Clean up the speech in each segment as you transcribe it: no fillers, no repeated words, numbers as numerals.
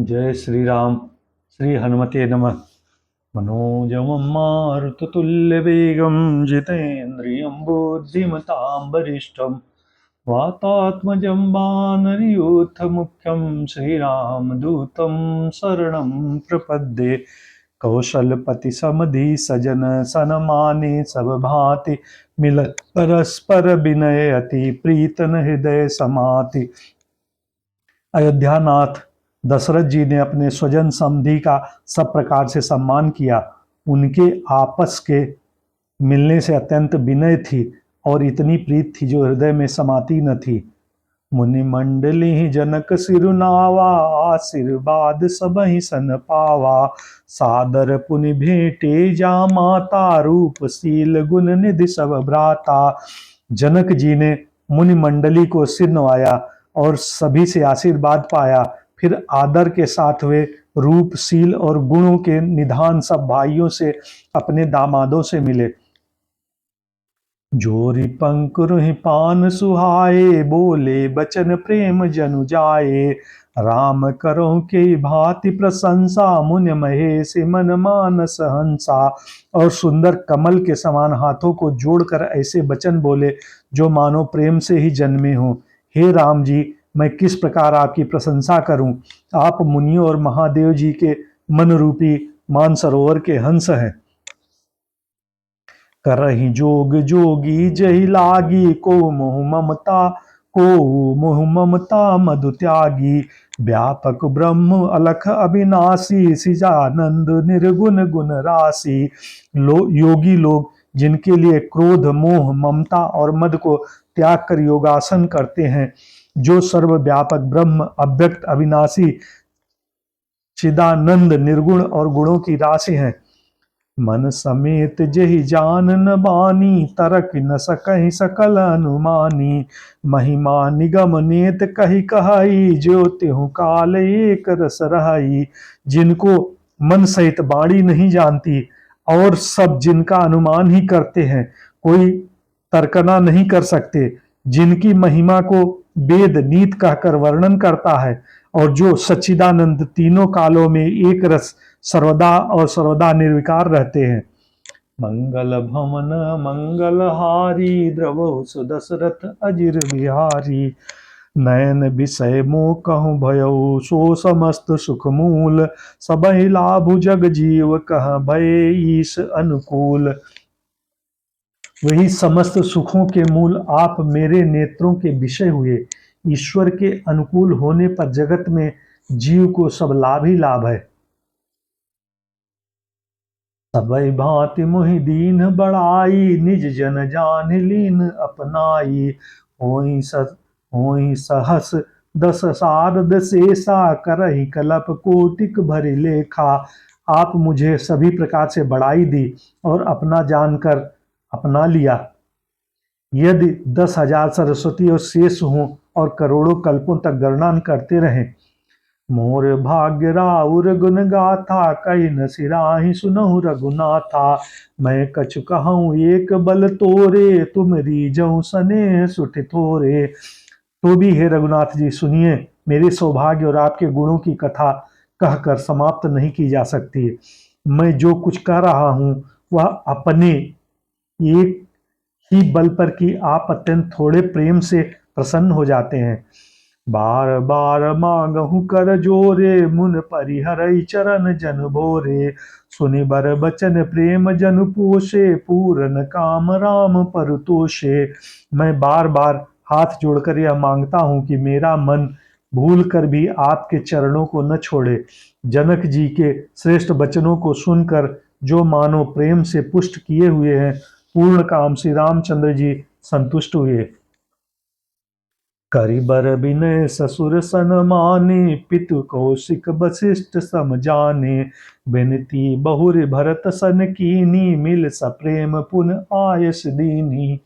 जय श्री राम। श्री हनुमते नमः। मनोजवं मारुततुल्यवेगं जितेन्द्रियं बुद्धिमतां वरिष्ठं वातात्मजं वानरयूथमुख्यं श्रीरामदूतं शरणं प्रपद्ये। कौशलपति समधि सजन सनमाने सब भांति मिलत परस्पर विनय अति प्रीतन हृदय समाति। अयोध्यानाथ दशरथ जी ने अपने स्वजन समधि का सब प्रकार से सम्मान किया। उनके आपस के मिलने से अत्यंत विनय थी और इतनी प्रीत थी जो हृदय में समाती न थी। मुनि मंडली जनक सिरुनावा आशीर्वाद सबहि सन पावा। सादर पुनि भेंटे जा माता रूप शील गुण निधि सब भ्राता। जनक जी ने मुनि मंडली को सिर नवाया और सभी से आशीर्वाद पाया। फिर आदर के साथ वे रूप शील और गुणों के निधान सब भाइयों से अपने दामादों से मिले। जोरी पंकुरुहि पान सुहाए बोले बचन प्रेम जनु जाए। राम करो के भांति प्रशंसा मुनि महेश मन मानस हंसा। और सुंदर कमल के समान हाथों को जोड़कर ऐसे वचन बोले जो मानो प्रेम से ही जन्मे हो। हे राम जी, मैं किस प्रकार आपकी प्रशंसा करूं। आप मुनियों और महादेव जी के मन रूपी मानसरोवर के हंस हैं। करहि जोग जोगी जहि लागी को मोह ममता मधु त्यागी। व्यापक ब्रह्म अलख अविनाशी सिजानंद निर्गुण गुण राशि। योगी लोग जिनके लिए क्रोध मोह ममता और मद को त्याग कर योगासन करते हैं, जो सर्वव्यापक ब्रह्म अव्यक्त अविनाशी चिदानंद निर्गुण और गुणों की राशि हैं। मन समेत जहि जान न बानी तरक न सकहि सकल अनुमानी। महिमा निगम नेत कही कहाई जो त्यों काल एक रस रहाई। जिनको मन सहित बाणी नहीं जानती और सब जिनका अनुमान ही करते हैं, कोई तर्कना नहीं कर सकते। जिनकी महिमा को वेद नीत कहकर वर्णन करता है और जो सच्चिदानंद तीनों कालों में एक रस सर्वदा और सर्वदा निर्विकार रहते हैं। मंगल भवन मंगलहारी द्रवो सुदशरथ अजिर बिहारी। नयन विषय मोह कहूँ भयो सो समस्त सुख मूल। सबहि लाभु जग जीव कह भय ईश अनुकूल। वही समस्त सुखों के मूल आप मेरे नेत्रों के विषय हुए। ईश्वर के अनुकूल होने पर जगत में जीव को सब लाभ ही लाभ है। सबई भांति मोहि दीन बड़ाई निज जन जान लीन अपनाई। होई सहस दस सारद शेषा करहि कलप कोटिक भरि लेखा। आप मुझे सभी प्रकार से बड़ाई दी और अपना जानकर अपना लिया। यदि 10,000 सरस्वती और शेष हों और करोड़ों कल्पों तक गणना करते रहें। मोर भाग्य राउर गुण गाथा कही न सिराहि सुनहु रघुनाथा। मैं कछु कहूँ एक बल तोरे तुम रीजहु सने सुठ थोरे। तो भी हे रघुनाथ जी सुनिए, मेरे सौभाग्य और आपके गुणों की कथा कहकर समाप्त नहीं की जा सकती। मैं जो कुछ कह रहा हूँ वह अपने एक ही बल पर कि आप अत्यंत थोड़े प्रेम से प्रसन्न हो जाते हैं। बार बार मांगहु कर जोरे मुन परिहरई चरण जन भोरे। सुनि बर बचन प्रेम जन पोषे पूरन काम राम परतोषे। मैं बार बार हाथ जोड़कर यह मांगता हूँ कि मेरा मन भूल कर भी आपके चरणों को न छोड़े। जनक जी के श्रेष्ठ वचनों को सुनकर जो मानो प्रेम से पुष्ट किए हुए हैं, पूर्ण काम श्री रामचंद्र जी संतुष्ट हुए। करिबर विनय ससुर सन माने पितु कौशिक वशिष्ठ सम जाने। बिनती बहुर भरत सन कीनी मिल सप्रेम पुन आयस दीनी।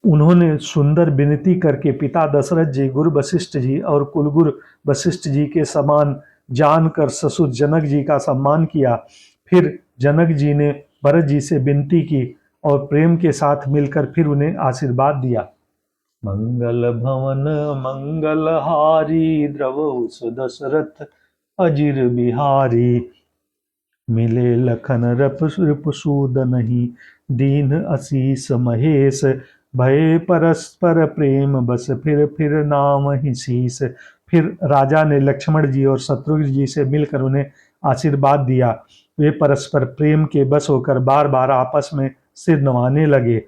उन्होंने सुंदर विनती करके पिता दशरथ जी, गुरु वशिष्ठ जी और कुलगुरु वशिष्ठ जी के समान जानकर ससुर जनक जी का सम्मान किया। फिर जनक जी ने भरत जी से विनती की और प्रेम के साथ मिलकर फिर उन्हें आशीर्वाद दिया। मंगल भवन मंगलहारी द्रवहु सुदशरथ अजिर बिहारी। मिले लखन रिपुसूदनहि दीन असीस महेश। भये परस्पर प्रेम बस फिर नाम ही शीस। फिर राजा ने लक्ष्मण जी और शत्रुघ्न जी से मिलकर उन्हें आशीर्वाद दिया। वे परस्पर प्रेम के बस होकर बार बार आपस में सिर नवाने लगे।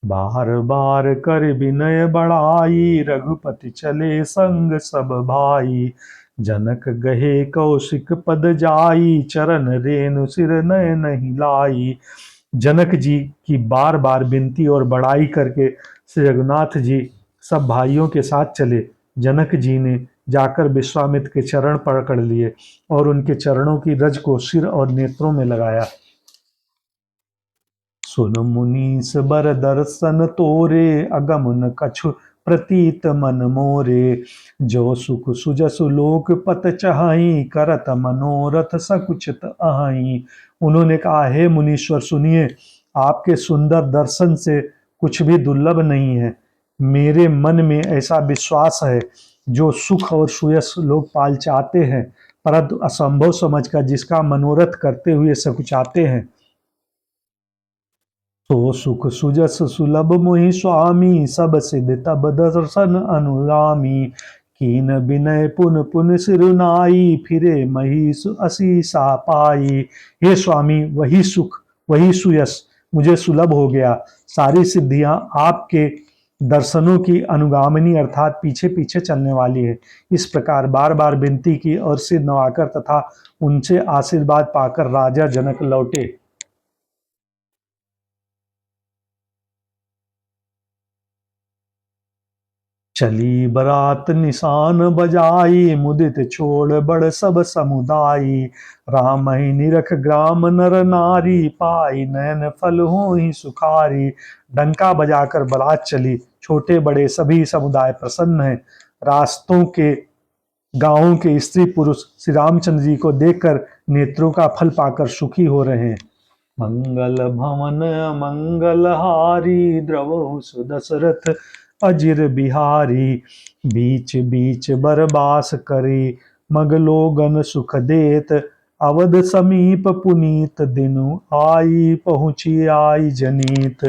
बार बार कर विनय बढ़ाई रघुपति चले संग सब भाई। जनक गहे कौशिक पद जाई चरण रेणु सिर नय नहीं लाई। जनक जी की बार बार विनती और बड़ाई करके श्री रघुनाथ जी सब भाइयों के साथ चले। जनक जी ने जाकर विश्वामित्र के चरण पकड़ लिए और उनके चरणों की रज को सिर और नेत्रों में लगाया। सुन मुनीस बर दर्शन तोरे अगम न कछु प्रतीत मन मोरे। जो सुख सुजसु लोक पत चहाई करत मनोरथ सकुचित अहाई। उन्होंने कहा, हे मुनीश्वर सुनिए, आपके सुंदर दर्शन से कुछ भी दुर्लभ नहीं है। मेरे मन में ऐसा विश्वास है, जो सुख और सुयस लोग पाल चाहते हैं परंतु असंभव समझकर जिसका मनोरथ करते हुए सकुचाते हैं। तो सुख सुजस सुलभ मोहि स्वामी सब सिद्ध तब दर्शन अनुगामी। कीन विनय पुन पुन सिरुनाई फिरे मही असीसा पाई। हे स्वामी, वही सुख वही सुयस मुझे सुलभ हो गया। सारी सिद्धियां आपके दर्शनों की अनुगामिनी अर्थात पीछे पीछे चलने वाली है। इस प्रकार बार बार विनती की और सिर नवाकर तथा उनसे आशीर्वाद पाकर राजा जनक लौटे। चली बरात निशान बजाई मुदित छोड़ बड़ सब समुदायी। राम ही निरख ग्राम नर नारी पाई नयन फल हो ही सुखारी। डंका बजाकर बारात चली, छोटे बड़े सभी समुदाय प्रसन्न हैं। रास्तों के गांवों के स्त्री पुरुष श्री रामचंद्र जी को देखकर नेत्रों का फल पाकर सुखी हो रहे हैं। मंगल भवन मंगलहारी द्रवहु सुदशरथ अजिर बिहारी। बीच बीच बरबास करी मगलोगन सुख देत। अवध समीप पुनीत दिनु आई पहुंची आई जनीत।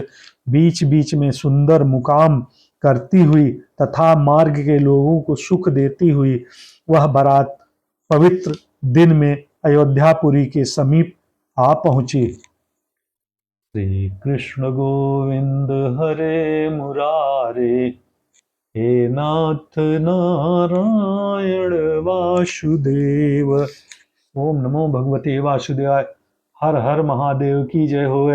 बीच बीच में सुंदर मुकाम करती हुई तथा मार्ग के लोगों को सुख देती हुई वह बारात पवित्र दिन में अयोध्यापुरी के समीप आ पहुंची। श्री कृष्ण गोविंद हरे मुरारे। हे नाथ नारायण वासुदेव। ओम नमो भगवते वासुदेवाय। हर हर महादेव की जय हो।